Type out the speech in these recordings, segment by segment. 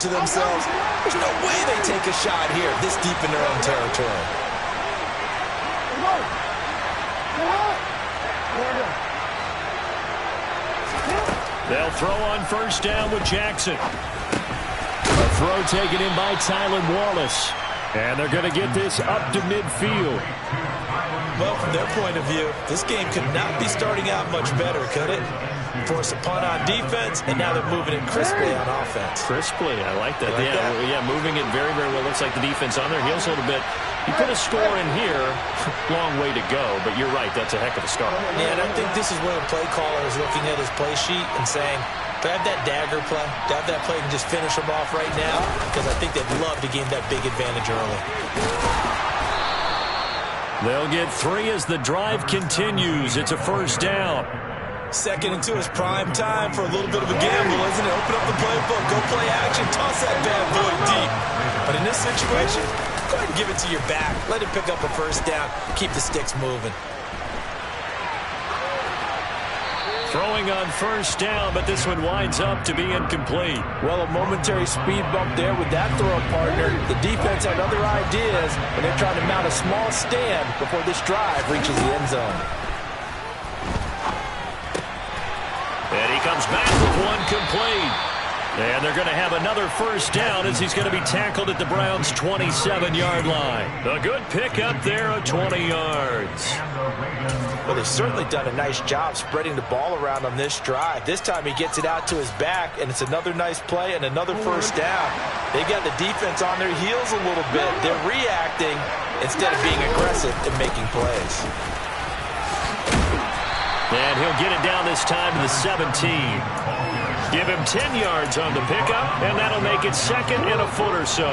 to themselves, there's no way they take a shot here this deep in their own territory. They'll throw on first down with Jackson. A throw taken in by Tylan Wallace. And they're going to get this up to midfield. Well, from their point of view, this game could not be starting out much better, could it? Force a punt on defense, and now they're moving it crisply on offense. Crisply, I like that. Like that? Yeah, moving it very, very well. Looks like the defense on their heels a little bit. You put a score in here, long way to go, but you're right, that's a heck of a start. Yeah, and I think this is where the play caller is looking at his play sheet and saying, do I have that dagger play? Do I have that play and just finish them off right now? Because I think they'd love to gain that big advantage early. They'll get 3 as the drive continues. It's a first down. Second and 2 is prime time for a little bit of a gamble, isn't it? Open up the playbook, go play action, toss that bad boy deep. But in this situation, go ahead and give it to your back. Let him pick up a first down. Keep the sticks moving. Throwing on first down, but this one winds up to be incomplete. Well, a momentary speed bump there with that throw partner. The defense had other ideas, and they're trying to mount a small stand before this drive reaches the end zone. And he comes back with one complete. And they're going to have another first down as he's going to be tackled at the Browns' 27-yard line. A good pickup there of 20 yards. Well, they've certainly done a nice job spreading the ball around on this drive. This time he gets it out to his back, and it's another nice play and another first down. They've got the defense on their heels a little bit. They're reacting instead of being aggressive and making plays. And he'll get it down this time to the 17. Give him 10 yards on the pickup, and that'll make it second and a foot or so.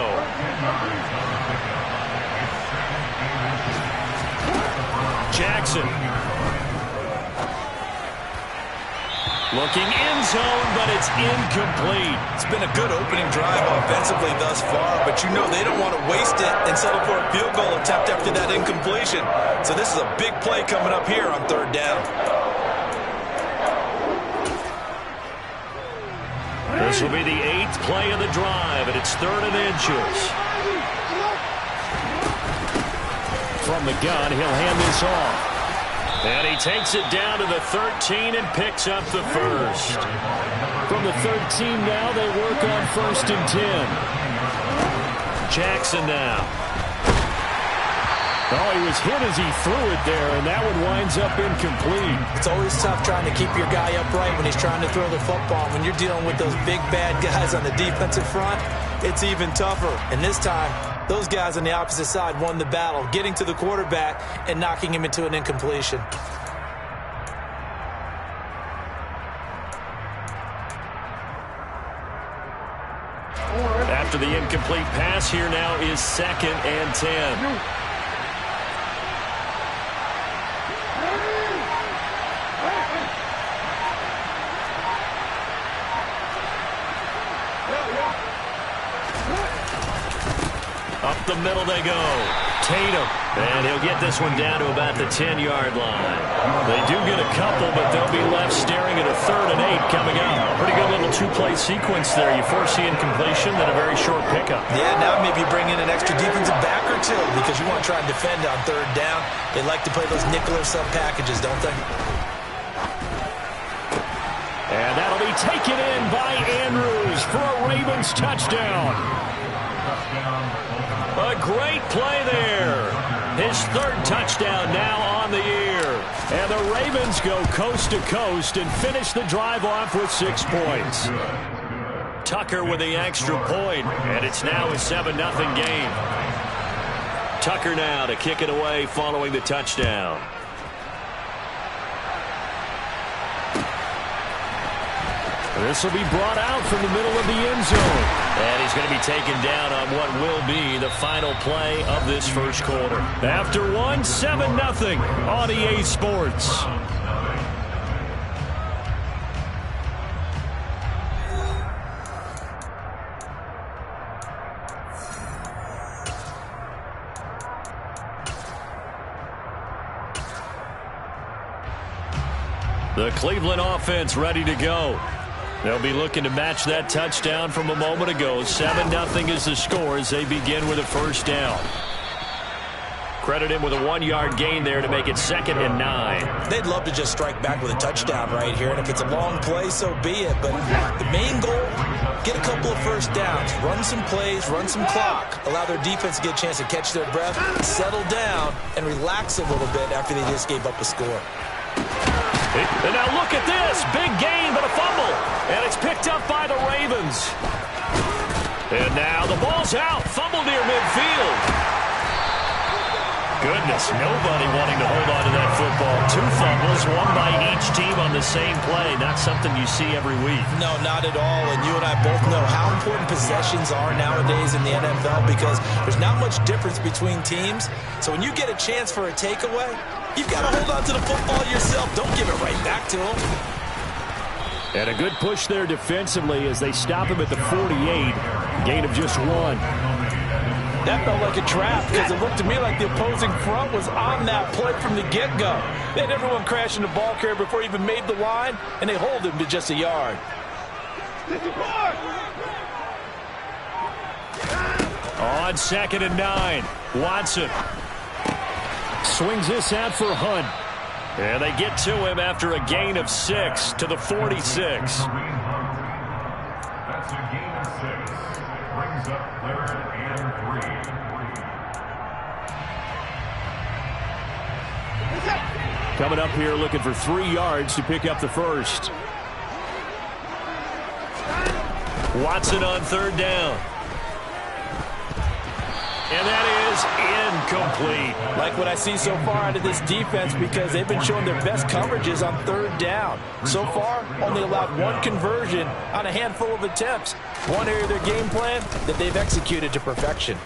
Jackson. Looking end zone, but it's incomplete. It's been a good opening drive offensively thus far, but you know they don't want to waste it and settle for a field goal attempt after that incompletion. So this is a big play coming up here on third down. This will be the 8th play of the drive, and it's 3rd and inches. From the gun, he'll hand this off. And he takes it down to the 13 and picks up the first. From the 13 now, they work on 1st and 10. Jackson now. Oh, he was hit as he threw it there, and that one winds up incomplete. It's always tough trying to keep your guy upright when he's trying to throw the football. When you're dealing with those big, bad guys on the defensive front, it's even tougher. And this time, those guys on the opposite side won the battle, getting to the quarterback and knocking him into an incompletion. After the incomplete pass, here now is 2nd and 10. Up the middle they go. Tatum. And he'll get this one down to about the 10-yard line. They do get a couple, but they'll be left staring at a 3rd and 8 coming up. Pretty good little 2-play sequence there. You force the incompletion, then a very short pickup. Yeah, now maybe bring in an extra defensive back or two because you want to try and defend on 3rd down. They like to play those nickel or sub packages, don't they? And that'll be taken in by Andrews for a Ravens touchdown. A great play there. His 3rd touchdown now on the year. And the Ravens go coast to coast and finish the drive off with 6 points. Tucker with the extra point, and it's now a 7-0 game. Tucker now to kick it away following the touchdown. This will be brought out from the middle of the end zone. And he's going to be taken down on what will be the final play of this first quarter. After 7-0 on EA Sports. The Cleveland offense ready to go. They'll be looking to match that touchdown from a moment ago. 7-0 is the score as they begin with a first down. Credit him with a 1-yard gain there to make it 2nd and 9. They'd love to just strike back with a touchdown right here, and if it's a long play, so be it. But the main goal, get a couple of first downs, run some plays, run some clock, allow their defense to get a chance to catch their breath, settle down, and relax a little bit after they just gave up a score. And now look at this. Big gain, but a fumble. And it's picked up by the Ravens. And now the ball's out. Fumble near midfield. Goodness, nobody wanting to hold on to that football. 2 fumbles, one by each team on the same play. Not something you see every week. No, not at all. And you and I both know how important possessions are nowadays in the NFL because there's not much difference between teams. So when you get a chance for a takeaway, you've got to hold on to the football yourself. Don't give it right back to him. And a good push there defensively as they stop him at the 48. Gain of just 1. That felt like a trap because it looked to me like the opposing front was on that play from the get-go. They had everyone crashing the ball carrier before he even made the line, and they hold him to just a yard. On 2nd and 9, Watson swings this out for Hunt. And they get to him after a gain of 6 to the 46. That's a gain of 6. Brings up 3rd and 3. Coming up here looking for 3 yards to pick up the first. Watson on 3rd down. And that is incomplete. Like what I see so far out of this defense because they've been showing their best coverages on 3rd down. So far, only allowed 1 conversion on a handful of attempts. One area of their game plan that they've executed to perfection.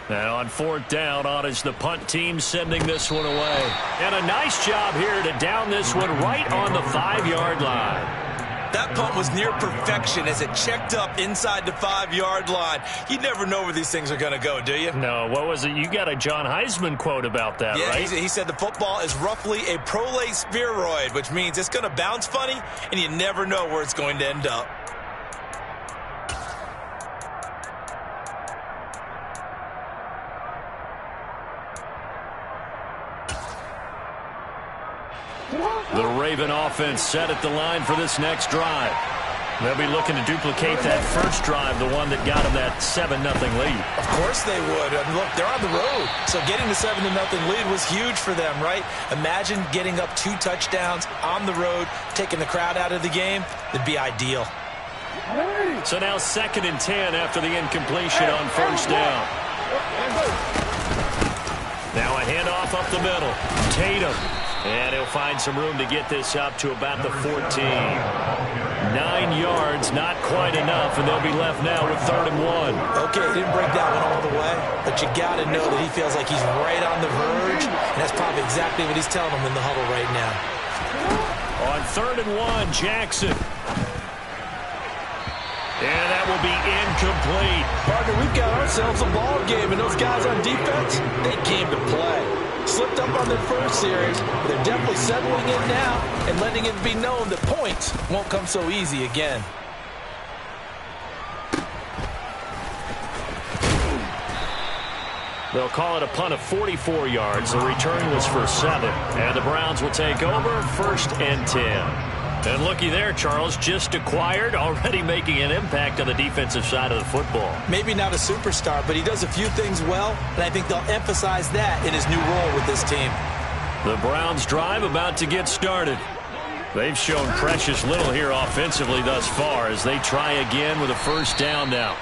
Now on 4th down, on is the punt team sending this one away. And a nice job here to down this one right on the 5-yard line. That punt was near perfection as it checked up inside the 5-yard line. You never know where these things are going to go, do you? No, what was it? You got a John Heisman quote about that, right? Yeah, he said the football is roughly a prolate spheroid, which means it's going to bounce funny, and you never know where it's going to end up. The Raven offense set at the line for this next drive. They'll be looking to duplicate that first drive, the one that got them that 7-0 lead. Of course they would. I mean, look, they're on the road. So getting the 7-0 lead was huge for them, right? Imagine getting up 2 touchdowns on the road, taking the crowd out of the game. That'd be ideal. So now 2nd and 10 after the incompletion on 1st down. Now a handoff up the middle. Tatum. And he'll find some room to get this up to about the 14. 9 yards, not quite enough, and they'll be left now with 3rd and 1. Okay, he didn't break that one all the way, but you got to know that he feels like he's right on the verge, and that's probably exactly what he's telling them in the huddle right now. On 3rd and 1, Jackson. And that will be incomplete. Partner, we've got ourselves a ball game, and those guys on defense, they came to play. Slipped up on their first series. They're definitely settling in now and letting it be known that points won't come so easy again. They'll call it a punt of 44 yards. The return was for 7. And the Browns will take over 1st and 10. And looky there, Charles, just acquired, already making an impact on the defensive side of the football. Maybe not a superstar, but he does a few things well, and I think they'll emphasize that in his new role with this team. The Browns drive about to get started. They've shown precious little here offensively thus far as they try again with a 1st down now.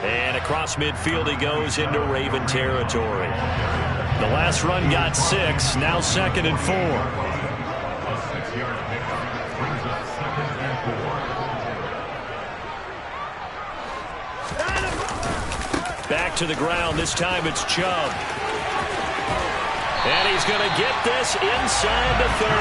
And across midfield he goes into Raven territory. The last run got 6, now 2nd and 4. Back to the ground. This time it's Chubb. And he's going to get this inside the 30.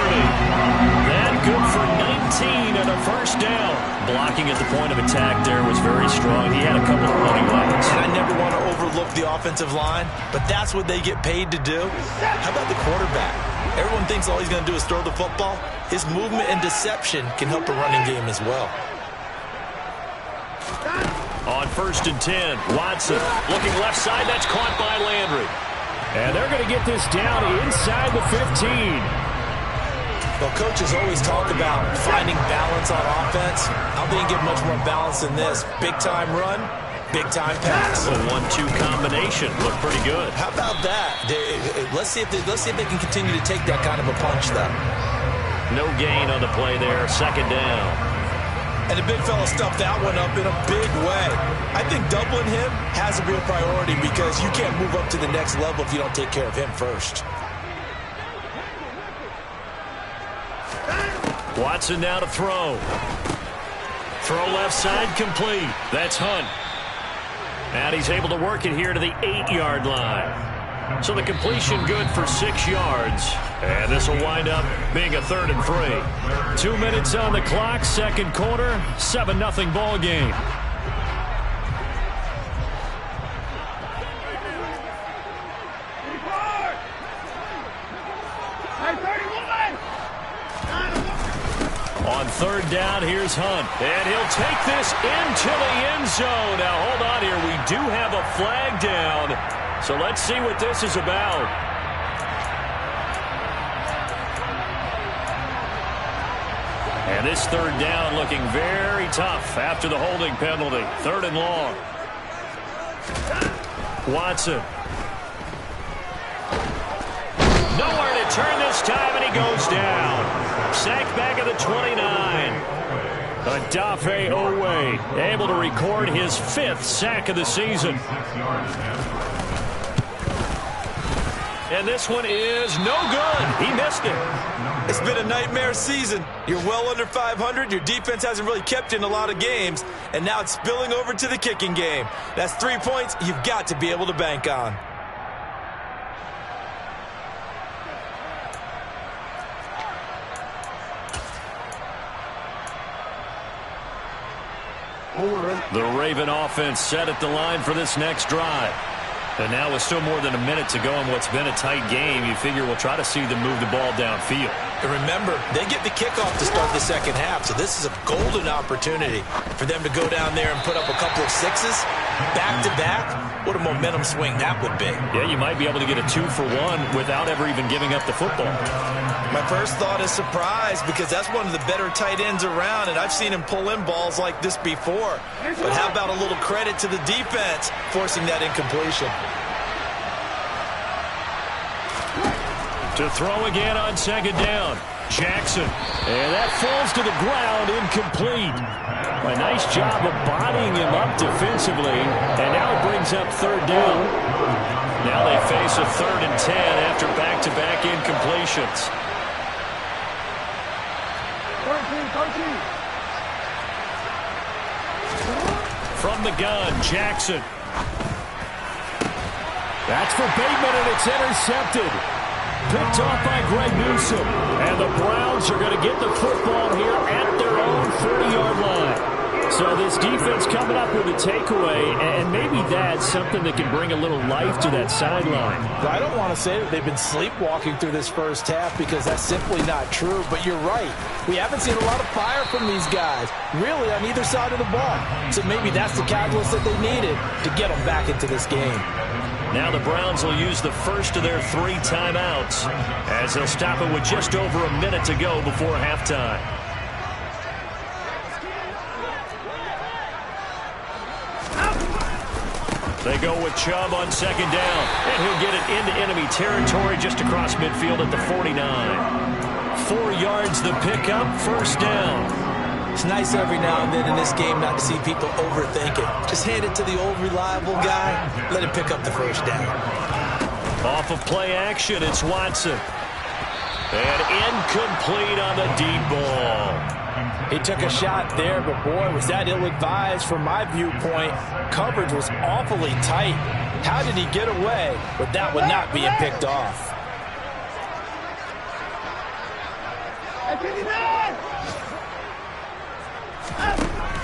That good for 19 and a 1st down. Blocking at the point of attack there was very strong. He had a couple of running lanes. And I never want to overlook the offensive line, but that's what they get paid to do. How about the quarterback? Everyone thinks all he's going to do is throw the football. His movement and deception can help a running game as well. 1st and 10. Watson looking left side. That's caught by Landry. And they're going to get this down inside the 15. Well, coaches always talk about finding balance on offense. I don't think you get much more balance than this. Big-time run, big-time pass. A 1-2 combination. Look pretty good. How about that? Let's see if they can continue to take that kind of a punch, though. No gain on the play there. 2nd down. And the big fella stuffed that one up in a big way. I think doubling him has a real priority because you can't move up to the next level if you don't take care of him first. Watson now to throw. Throw left side complete. That's Hunt. And he's able to work it here to the 8-yard line. So the completion good for 6 yards. And this will wind up being a 3rd and 3. 2 minutes on the clock, 2nd quarter, 7-0 ball game. On 3rd down, here's Hunt. And he'll take this into the end zone. Now, hold on here. We do have a flag down. So let's see what this is about. And this 3rd down looking very tough after the holding penalty. 3rd and long. Watson. Nowhere to turn this time, and he goes down. Sacked back at the 29. Adafe Owe able to record his 5th sack of the season. And this one is no good. He missed it. It's been a nightmare season. You're well under 500. Your defense hasn't really kept you in a lot of games. And now it's spilling over to the kicking game. That's 3 points you've got to be able to bank on. The Raven offense set at the line for this next drive. And now with still more than a minute to go in what's been a tight game, you figure we'll try to see them move the ball downfield. And remember, they get the kickoff to start the 2nd half, so this is a golden opportunity for them to go down there and put up a couple of 6s back-to-back. What a momentum swing that would be. Yeah, you might be able to get a 2-for-1 without ever even giving up the football. My first thought is surprise because that's one of the better tight ends around, and I've seen him pull in balls like this before. But how about a little credit to the defense forcing that incompletion? To throw again on 2nd down. Jackson. And that falls to the ground, incomplete. A nice job of bodying him up defensively. And now it brings up 3rd down. Now they face a 3rd and 10 after back-to-back incompletions. From the gun, Jackson. That's for Bateman, and it's intercepted. Picked off by Greg Newsome. And the Browns are going to get the football here at their own 30-yard line. So this defense coming up with a takeaway, and maybe that's something that can bring a little life to that sideline. I don't want to say that they've been sleepwalking through this first half because that's simply not true, but you're right. We haven't seen a lot of fire from these guys, really, on either side of the ball. So maybe that's the catalyst that they needed to get them back into this game. Now the Browns will use the first of their 3 timeouts as they'll stop it with just over a minute to go before halftime. They go with Chubb on 2nd down, and he'll get it into enemy territory just across midfield at the 49. 4 yards the pickup, 1st down. It's nice every now and then in this game not to see people overthink it. Just hand it to the old reliable guy, let him pick up the 1st down. Off of play action, it's Watson. And incomplete on the deep ball. He took a shot there, but boy, was that ill-advised from my viewpoint. Coverage was awfully tight. How did he get away with that one not being picked off?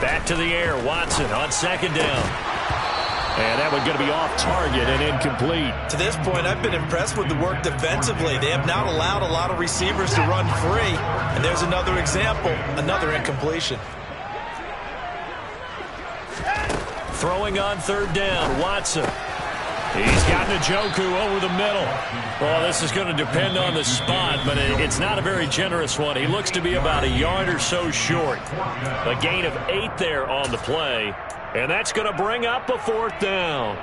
Back to the air, Watson on 2nd down. And that one going to be off target and incomplete. To this point, I've been impressed with the work defensively. They have not allowed a lot of receivers to run free. And there's another example, another incompletion. Throwing on third down, Watson. He's got Njoku over the middle. Well, this is going to depend on the spot, but it's not a very generous one. He looks to be about a yard or so short. A gain of 8 there on the play, and that's going to bring up a fourth down.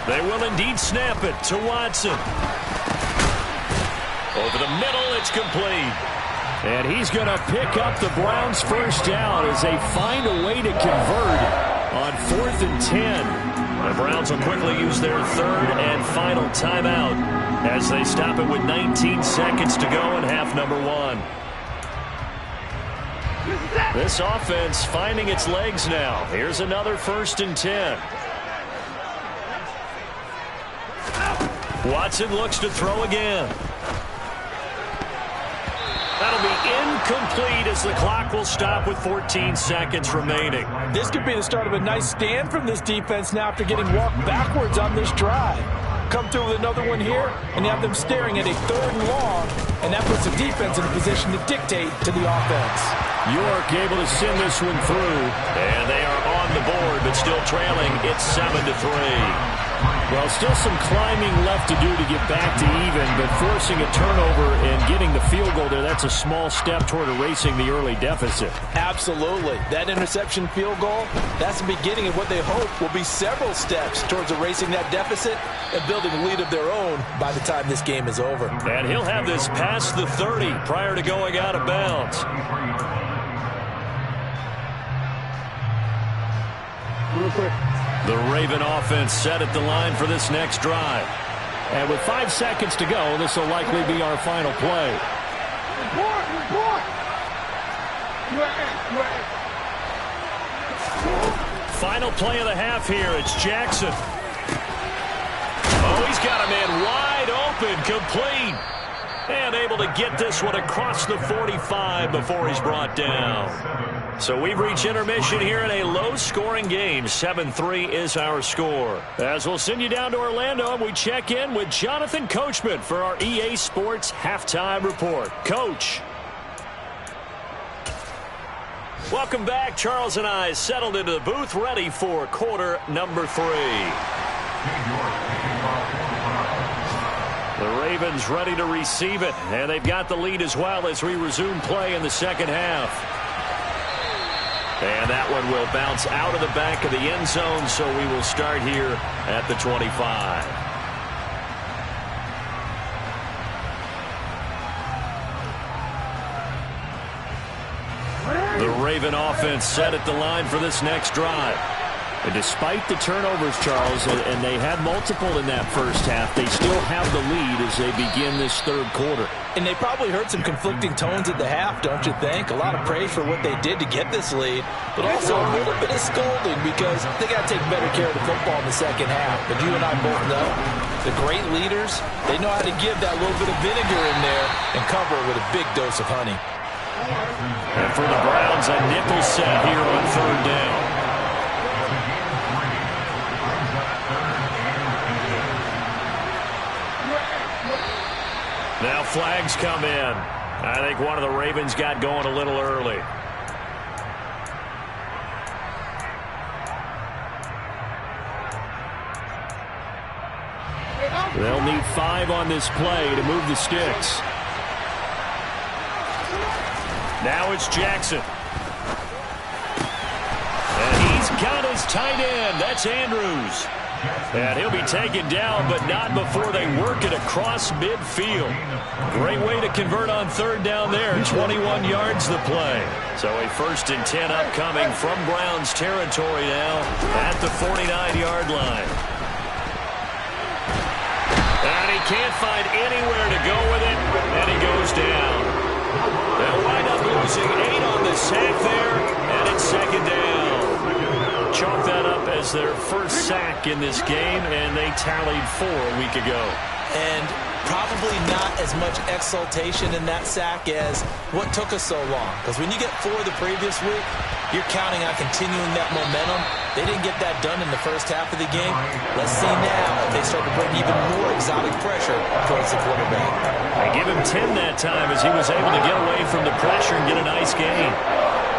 They will indeed snap it to Watson. Over the middle, it's complete. And he's going to pick up the Browns' first down as they find a way to convert on 4th and 10. The Browns will quickly use their third and final timeout as they stop it with 19 seconds to go in half number 1. This offense finding its legs now. Here's another 1st and 10. Watson looks to throw again. That'll be incomplete as the clock will stop with 14 seconds remaining. This could be the start of a nice stand from this defense now after getting walked backwards on this drive. Come through with another one here, and you have them staring at a 3rd and long, and that puts the defense in a position to dictate to the offense. York able to send this one through, and they are on the board, but still trailing. It's 7-3. Well, still some climbing left to do to get back to even, but forcing a turnover and getting the field goal there, that's a small step toward erasing the early deficit. Absolutely. That interception field goal, that's the beginning of what they hope will be several steps towards erasing that deficit and building a lead of their own by the time this game is over. And he'll have this past the 30 prior to going out of bounds. The Raven offense set at the line for this next drive. And with 5 seconds to go, this will likely be our final play. Final play of the half here. It's Jackson. Oh, he's got a man wide open, complete. And able to get this one across the 45 before he's brought down. So we've reached intermission here in a low-scoring game. 7-3 is our score. As we'll send you down to Orlando, and we check in with Jonathan Coachman for our EA Sports Halftime Report. Coach. Welcome back. Charles and I settled into the booth, ready for quarter number 3. The Ravens ready to receive it, and they've got the lead as well as we resume play in the second half. And that one will bounce out of the back of the end zone, so we will start here at the 25. The Raven offense set at the line for this next drive. And despite the turnovers, Charles, and they had multiple in that first half, they still have the lead as they begin this third quarter. And they probably heard some conflicting tones at the half, don't you think? A lot of praise for what they did to get this lead, but also a little bit of scolding because they got to take better care of the football in the second half. But you and I both know the great leaders, they know how to give that little bit of vinegar in there and cover it with a big dose of honey. And for the Browns, a nickel set here on third down. Now flags come in. I think one of the Ravens got going a little early. They'll need 5 on this play to move the sticks. Now it's Jackson. And he's got his tight end. That's Andrews. And he'll be taken down, but not before they work it across midfield. Great way to convert on third down there. 21 yards the play. So a 1st and 10 upcoming from Browns territory now at the 49-yard line. And he can't find anywhere to go with it, and he goes down. They'll wind up losing 8 on the sack there, and it's second down. Chalk that up as their first sack in this game, and they tallied 4 a week ago. And Probably not as much exultation in that sack as what took us so long. Because when you get 4 the previous week, you're counting on continuing that momentum. They didn't get that done in the first half of the game. Let's see now if they start to bring even more exotic pressure towards the quarterback. They give him 10 that time as he was able to get away from the pressure and get a nice gain.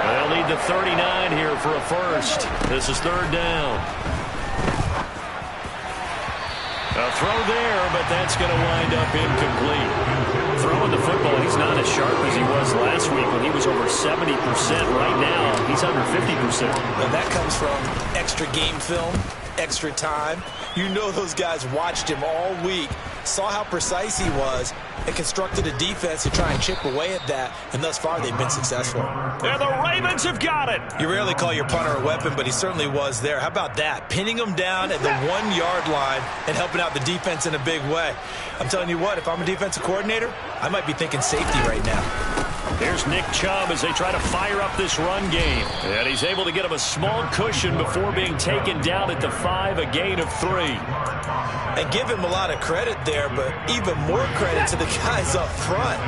They'll need the 39 here for a first. This is 3rd down. A throw there, but that's going to wind up incomplete. Throwing the football, he's not as sharp as he was last week when he was over 70%. Right now, he's under 50%. And that comes from extra game film, extra time. You know those guys watched him all week, saw how precise he was, and constructed a defense to try and chip away at that, and thus far they've been successful. And the Ravens have got it. You rarely call your punter a weapon, but he certainly was there. How about that? Pinning him down at the 1-yard line and helping out the defense in a big way. I'm telling you what, if I'm a defensive coordinator, I might be thinking safety right now. Here's Nick Chubb as they try to fire up this run game. And he's able to get him a small cushion before being taken down at the 5, a gain of 3. And give him a lot of credit there, but even more credit to the guys up front.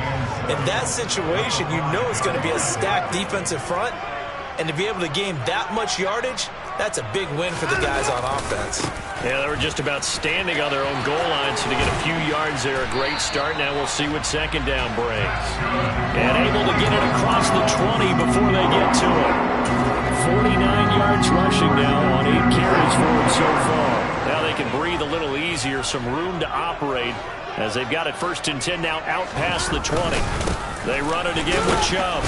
In that situation, you know it's going to be a stacked defensive front. And to be able to gain that much yardage, that's a big win for the guys on offense. Yeah, they were just about standing on their own goal line, so to get a few yards there, a great start. Now we'll see what 2nd down brings. And able to get it across the 20 before they get to it. 49 yards rushing now on 8 carries for him so far. Now they can breathe a little easier, some room to operate as they've got it 1st and 10 now out past the 20. They run it again with Chubb.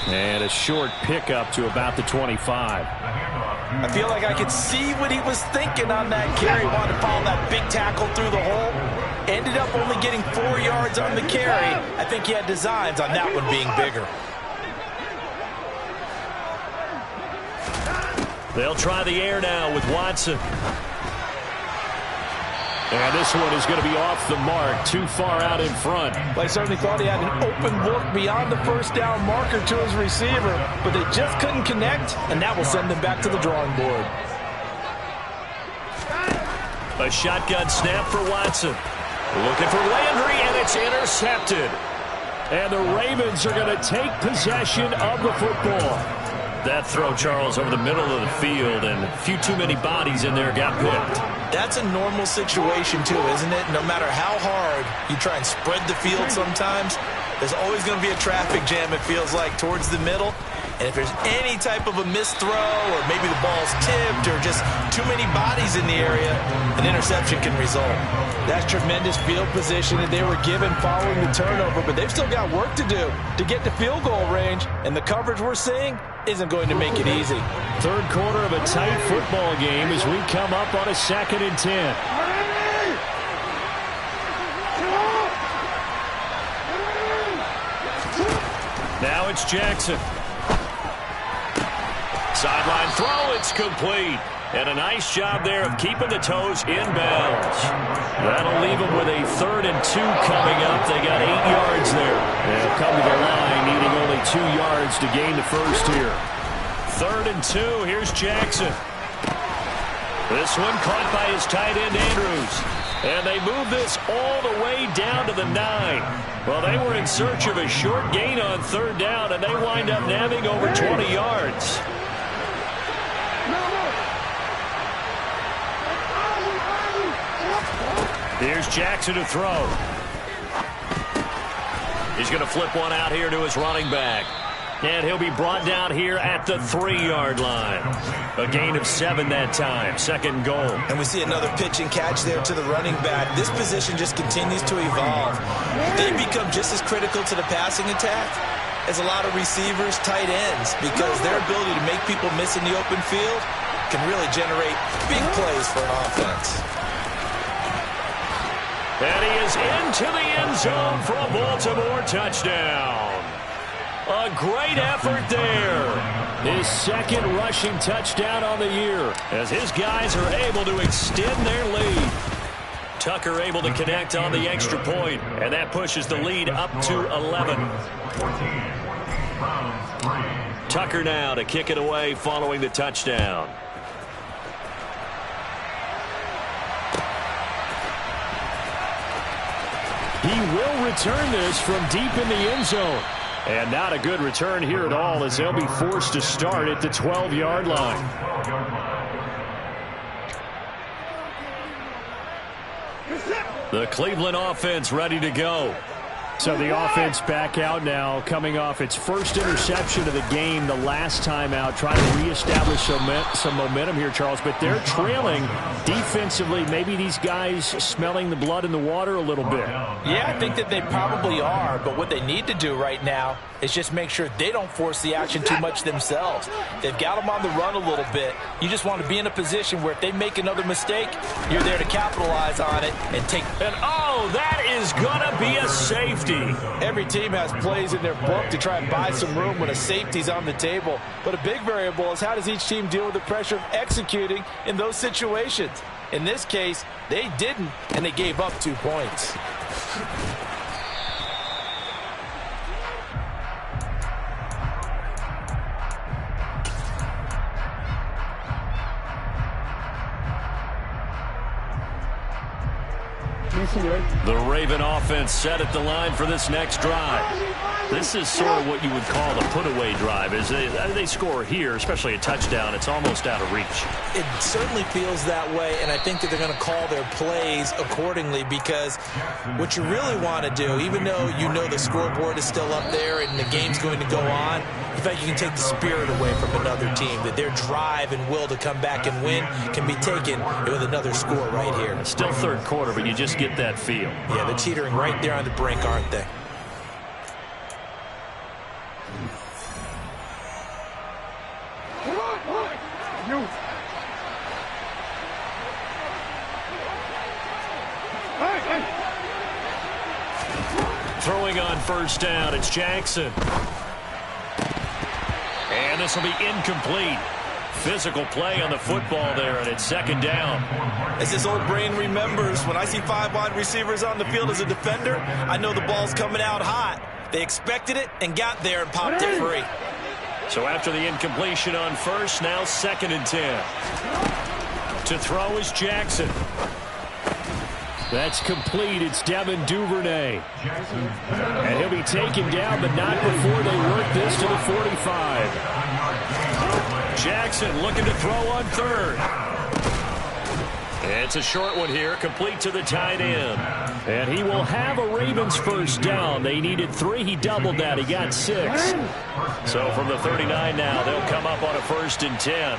And a short pickup to about the 25. I feel like I could see what he was thinking on that carry. Wanted to follow that big tackle through the hole. Ended up only getting 4 yards on the carry. I think he had designs on that one being bigger. They'll try the air now with Watson. And this one is going to be off the mark, too far out in front. I certainly thought he had an open look beyond the 1st down marker to his receiver, but they just couldn't connect, and that will send them back to the drawing board. A shotgun snap for Watson. Looking for Landry, and it's intercepted. And the Ravens are going to take possession of the football. That throw, Charles, over the middle of the field, and a few too many bodies in there got picked. That's a normal situation, too, isn't it? No matter how hard you try and spread the field sometimes, there's always going to be a traffic jam, it feels like, towards the middle. And if there's any type of a missed throw or maybe the ball's tipped or just too many bodies in the area, an interception can result. That's tremendous field position that they were given following the turnover, but they've still got work to do to get to field goal range, and the coverage we're seeing isn't going to make it easy. 3rd quarter of a tight football game as we come up on a 2nd and 10. Now it's Jackson. Sideline throw, it's complete. And a nice job there of keeping the toes in bounds. That'll leave them with a 3rd and 2 coming up. They got 8 yards there. They'll come to the line needing only 2 yards to gain the first here. 3rd and 2, here's Jackson. This one caught by his tight end, Andrews. And they move this all the way down to the 9. Well, they were in search of a short gain on 3rd down, and they wind up nabbing over 20 yards. Here's Jackson to throw. He's going to flip one out here to his running back. And he'll be brought down here at the 3-yard line. A gain of 7 that time. 2nd goal. And we see another pitch and catch there to the running back. This position just continues to evolve. They become just as critical to the passing attack as a lot of receivers, tight ends, because their ability to make people miss in the open field can really generate big plays for an offense. And he is into the end zone for a Baltimore touchdown. A great effort there. His 2nd rushing touchdown on the year as his guys are able to extend their lead. Tucker able to connect on the extra point, and that pushes the lead up to 11. Tucker now to kick it away following the touchdown. He will return this from deep in the end zone. And not a good return here at all, as they'll be forced to start at the 12-yard line. The Cleveland offense ready to go. So the offense back out now, coming off its first interception of the game the last time out, trying to reestablish some momentum here, Charles. But they're trailing defensively. Maybe these guys smelling the blood in the water a little bit. Yeah, I think that they probably are. But what they need to do right now is just make sure they don't force the action too much themselves. They've got them on the run a little bit. You just want to be in a position where if they make another mistake, you're there to capitalize on it and take. And oh, that is going to be a safety. Every team has plays in their book to try and buy some room when a safety's on the table. But a big variable is how does each team deal with the pressure of executing in those situations. In this case, they didn't, and they gave up 2 points. The Raven offense set at the line for this next drive. This is sort of what you would call a put-away drive. As they score here, especially a touchdown, it's almost out of reach. It certainly feels that way, and I think that they're going to call their plays accordingly, because what you really want to do, even though you know the scoreboard is still up there and the game's going to go on, in fact, you can take the spirit away from another team, that their drive and will to come back and win can be taken with another score right here. It's still third quarter, but you just get that feel. Yeah, they're teetering right there on the brink, aren't they? Throwing on first down, it's Jackson. And this will be incomplete. Physical play on the football there, and it's second down. As this old brain remembers, when I see 5 wide receivers on the field as a defender, I know the ball's coming out hot. They expected it and got there and popped it free. So after the incompletion on first, now 2nd and 10. To throw is Jackson. That's complete. It's Devin Duvernay. And he'll be taken down, but not before they work this to the 45. Jackson looking to throw on third. It's a short one here, complete to the tight end. And he will have a Ravens first down. They needed 3. He doubled that. He got 6. So from the 39 now, they'll come up on a 1st and 10.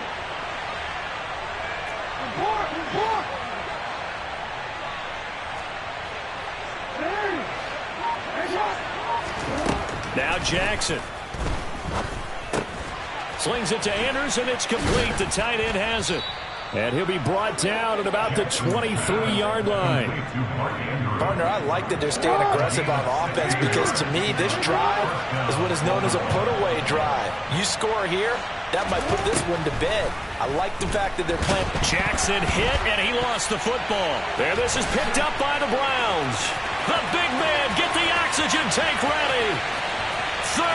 Now Jackson. Slings it to Anders, and it's complete. The tight end has it. And he'll be brought down at about the 23-yard line. Partner, I like that they're staying aggressive on offense, because to me, this drive is what is known as a put-away drive. You score here, that might put this one to bed. I like the fact that they're playing. Jackson hit, and he lost the football. There, this is picked up by the Browns. The big man, get the oxygen tank ready. 30,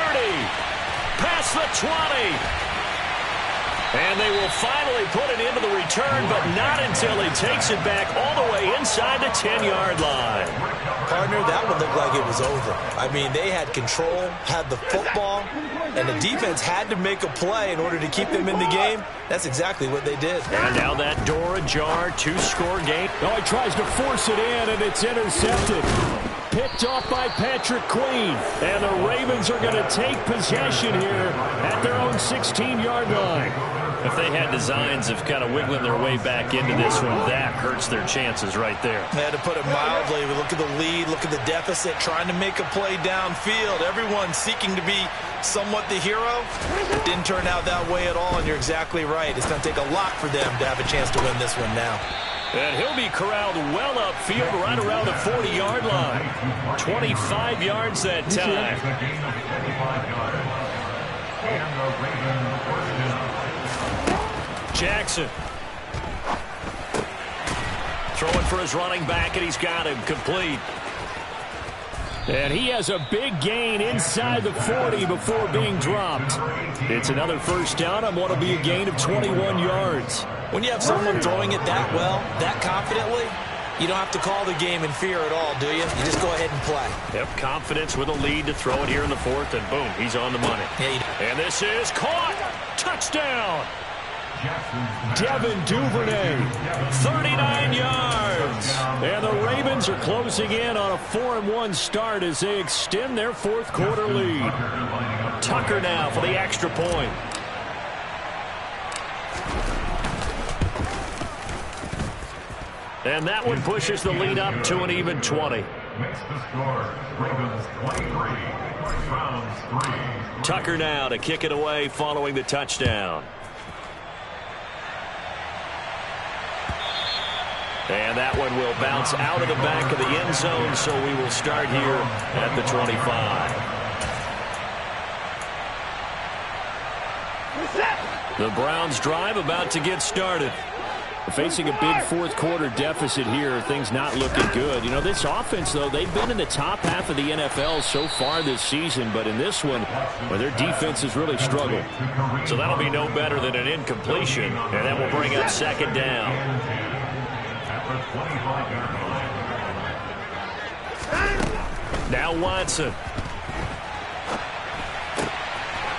past the 20. And they will finally put it into the return, but not until he takes it back all the way inside the 10-yard line. Partner, that one looked like it was over. I mean, they had control, had the football, and the defense had to make a play in order to keep them in the game. That's exactly what they did. And now that door ajar, 2-score game. Oh, he tries to force it in, and it's intercepted. Picked off by Patrick Queen. And the Ravens are going to take possession here at their own 16-yard line. If they had designs of kind of wiggling their way back into this one, that hurts their chances right there. They had to put it mildly. Look at the lead, look at the deficit, trying to make a play downfield. Everyone seeking to be somewhat the hero. Didn't turn out that way at all, and you're exactly right. It's going to take a lot for them to have a chance to win this one now. And he'll be corralled well upfield right around the 40-yard line. 25 yards that time. Jackson. Throwing for his running back, and he's got him complete. And he has a big gain inside the 40 before being dropped. It's another first down on what will be a gain of 21 yards. When you have someone throwing it that well, that confidently, You don't have to call the game in fear at all, do you? You just go ahead and play. Yep, confidence with a lead to throw it here in the fourth, and boom, he's on the money. And this is caught. Touchdown. Devin Duvernay, 39 yards. And the Ravens are closing in on a 4-1 start as they extend their fourth quarter lead. Tucker now for the extra point. And that one pushes the lead up to an even 20. Makes the score. Ravens 23, Browns 3. Tucker now to kick it away following the touchdown. And that one will bounce out of the back of the end zone, so we will start here at the 25. The Browns drive about to get started. Facing a big fourth quarter deficit here, things not looking good. You know, this offense, though, they've been in the top half of the NFL so far this season, but in this one, well, their defense has really struggled. So that'll be no better than an incompletion, and that will bring up second down. Now Watson.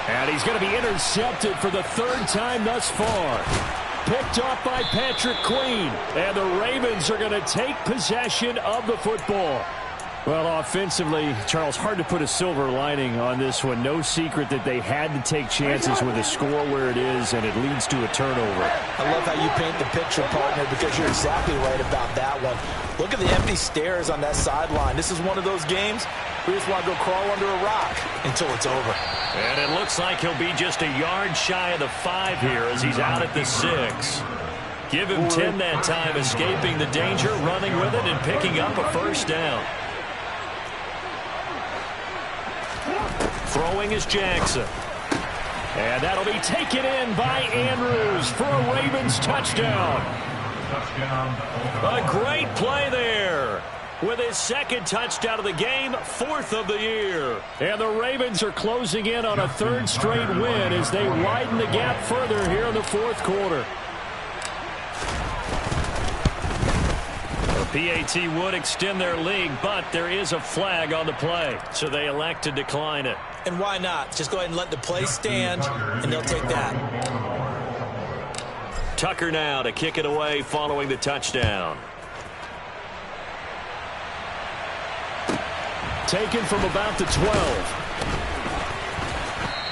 And he's going to be intercepted for the third time thus far. Picked off by Patrick Queen. And the Ravens are going to take possession of the football. Well, offensively, Charles, hard to put a silver lining on this one. No secret that they had to take chances with a score where it is, and it leads to a turnover. I love how you paint the picture, partner, because you're exactly right about that one. Look at the empty stares on that sideline. This is one of those games where you just want to go crawl under a rock until it's over. And it looks like he'll be just a yard shy of the 5 here as he's out at the 6. Give him 10 that time, escaping the danger, running with it, and picking up a first down. Throwing is Jackson. And that'll be taken in by Andrews for a Ravens touchdown. A great play there. With his second touchdown of the game, 4th of the year. And the Ravens are closing in on a third straight win as they widen the gap further here in the fourth quarter. PAT would extend their lead, but there is a flag on the play, so they elect to decline it. And why not? Just go ahead and let the play stand, and they'll take that. Tucker now to kick it away following the touchdown. Taken from about the 12.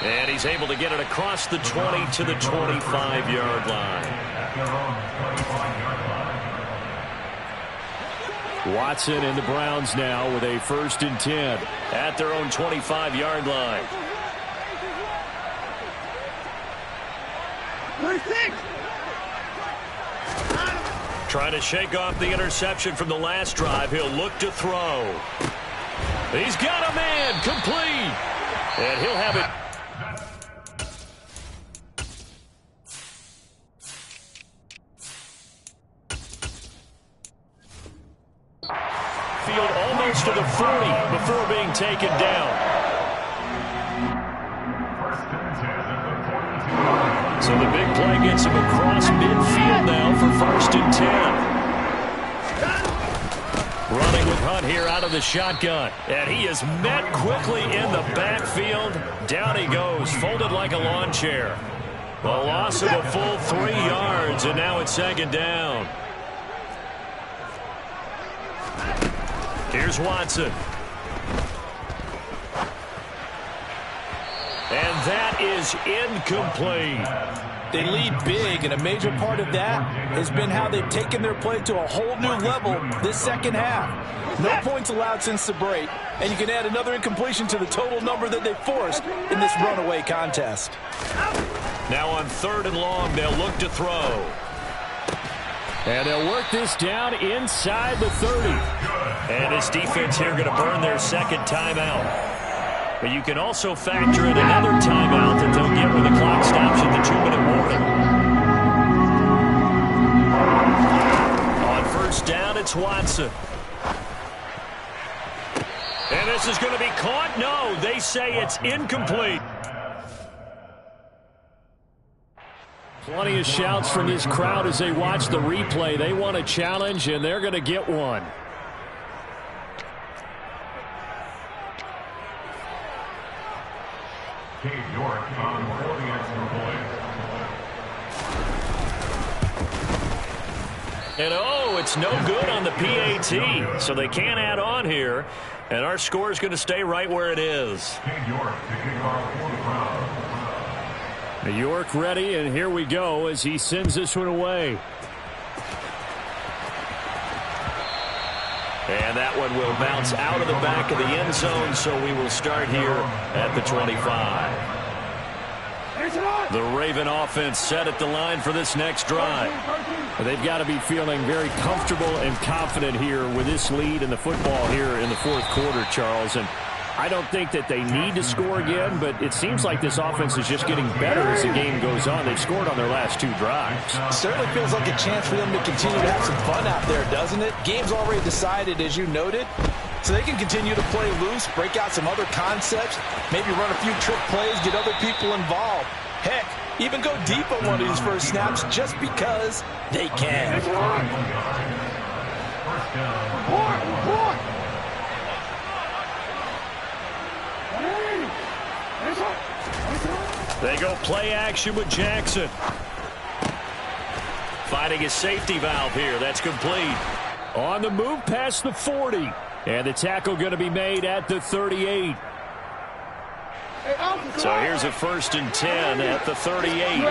And he's able to get it across the 20 to the 25-yard line. Watson and the Browns now with a 1st and 10. At their own 25-yard line. Trying to shake off the interception from the last drive. He'll look to throw. He's got a man, complete. And he'll have it. Field almost to the 40 before being taken down. So the big play gets him across midfield now for 1st and 10. Running with Hunt here out of the shotgun. And he is met quickly in the backfield. Down he goes, folded like a lawn chair. A loss of a full 3 yards, and now it's second down. Here's Watson. And that is incomplete. They lead big, and a major part of that has been how they've taken their play to a whole new level this second half. No points allowed since the break, and you can add another incompletion to the total number that they forced in this runaway contest. Now on 3rd and long, they'll look to throw. And they'll work this down inside the 30. And this defense here going to burn their second timeout. But you can also factor in another timeout that they'll get when the clock stops at the 2-minute warning. On 1st down, it's Watson. And this is going to be caught. No, they say it's incomplete. Plenty of shouts from this crowd as they watch the replay. They want a challenge, and they're going to get one. Cade York on for the extra point. And it's no good on the PAT, so they can't add on here. And our score is going to stay right where it is. Cade York to kick off for the crowd. York ready, and here we go as he sends this one away. And that one will bounce out of the back of the end zone, so we will start here at the 25. The Raven offense set at the line for this next drive. They've got to be feeling very comfortable and confident here with this lead in the football here in the fourth quarter, Charles. And I don't think that they need to score again, but it seems like this offense is just getting better as the game goes on. They've scored on their last two drives. Certainly feels like a chance for them to continue to have some fun out there, doesn't it? Game's already decided, as you noted, so they can continue to play loose, break out some other concepts, maybe run a few trick plays, get other people involved. Heck, even go deep on one of these first snaps just because they can. First down. They go play action with Jackson. Finding his safety valve here. That's complete. On the move past the 40. And the tackle going to be made at the 38. So here's a 1st and 10 at the 38.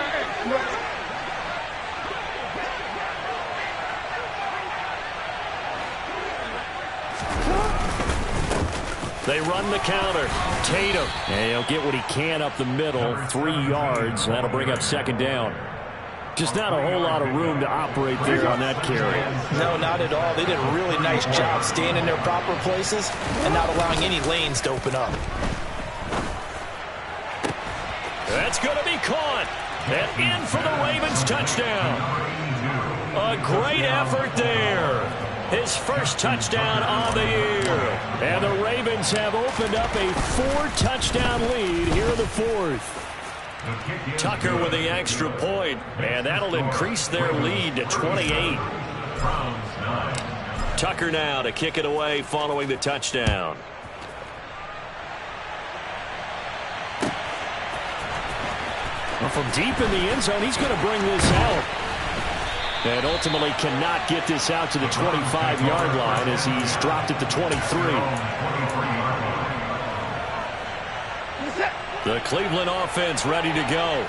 They run the counter. Tatum. And he'll get what he can up the middle. 3 yards. That'll bring up 2nd down. Just not a whole lot of room to operate there on that carry. No, not at all. They did a really nice job staying in their proper places and not allowing any lanes to open up. That's going to be caught. And in for the Ravens touchdown. A great effort there. His first touchdown on the year. And the Ravens have opened up a 4-touchdown lead here in the fourth. Tucker with the extra point, and that'll increase their lead to 28. Tucker now to kick it away following the touchdown. Well, from deep in the end zone, he's going to bring this out. And ultimately cannot get this out to the 25-yard line as he's dropped it to 23. The Cleveland offense ready to go.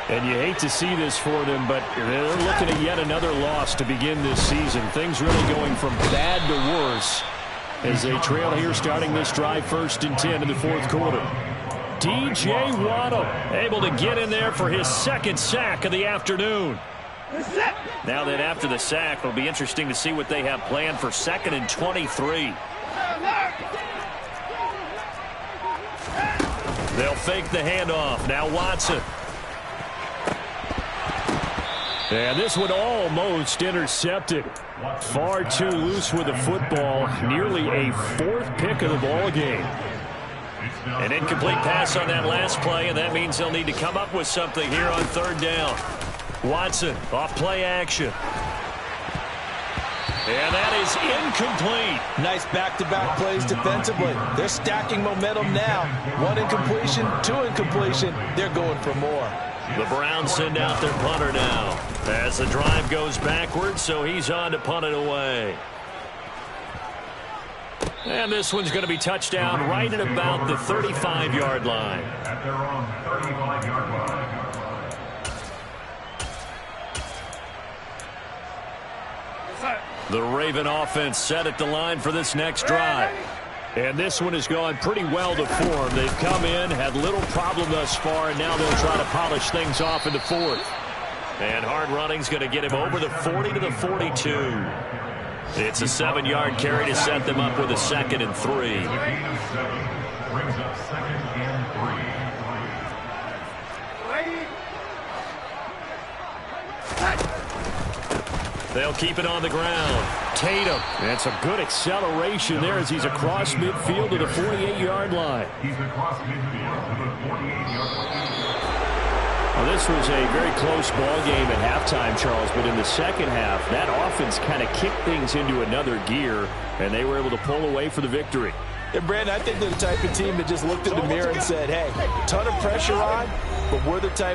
And you hate to see this for them, but they're looking at yet another loss to begin this season. Things really going from bad to worse as they trail here starting this drive 1st and 10 in the fourth quarter. DJ Waddle able to get in there for his 2nd sack of the afternoon. Now that after the sack, it'll be interesting to see what they have planned for 2nd and 23. They'll fake the handoff. Now Watson. And this one almost intercepted. Far too loose with the football. Nearly a 4th pick of the ball game. An incomplete pass on that last play, and that means they'll need to come up with something here on 3rd down. Watson off play action. And that is incomplete. Nice back-to-back plays defensively. They're stacking momentum now. 1 incompletion, 2 incompletion. They're going for more. The Browns send out their punter now as the drive goes backwards, so he's on to punt it away. And this one's going to be touchdown right at about the 35-yard line. At their own 35-yard line. The Raven offense set at the line for this next drive. And this one has gone pretty well to form. They've come in, had little problem thus far, and now they'll try to polish things off in the fourth. And hard running's going to get him over the 40 to the 42. It's a 7-yard carry to set them up with a 2nd and 3. Brings up 2nd and 3. They'll keep it on the ground. Tatum. That's a good acceleration there as he's across midfield to the 48-yard line. He's across midfield to the 48-yard line. Well, this was a very close ball game at halftime, Charles, but in the second half, that offense kind of kicked things into another gear, and they were able to pull away for the victory. And, Brandon, I think they're the type of team that just looked in the mirror and said, hey, ton of pressure on, but we're the type